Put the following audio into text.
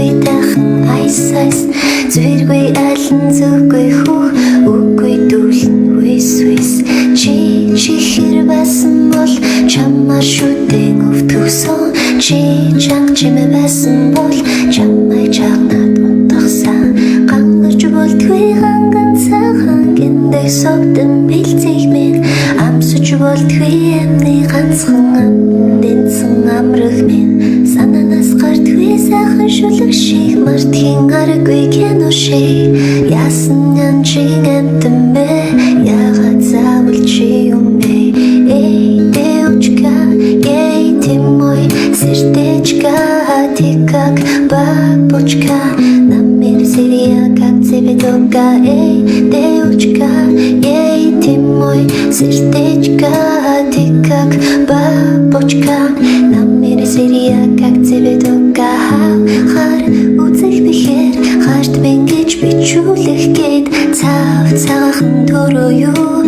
Үгүй тахан айс айс Зүргүй айлан зүггүй хүү Үгүй дүүлэн хүис хүис Чи хэр байсан бол Чамаар шүтэн өвтгсөн Чи чанг чимэ байсан бол Чамай чагнаад унтахсан Гангарч болтгүй ханган цагаан Гэндэг согдон бэлцэг минь Амсуч болтгүй эмний ганцхан Дэнсэн амрах минь Сананаас гартгүй сайхан шүлэг шиг Мартхийн аргагүй кино шиг Яасан янжин амтан бэ Ягаад заавал чи юм бэ Эй девочка Эй ты мой сердечко Ты как бабочка На мир серия как цветочка Эй девочка Эй ты мой сердечко Ты как бабочка На мир серия как цветочка Хар үзэх бэхээр Харт бингэж бичүүлэх гээд Цав цагахан төрөө юу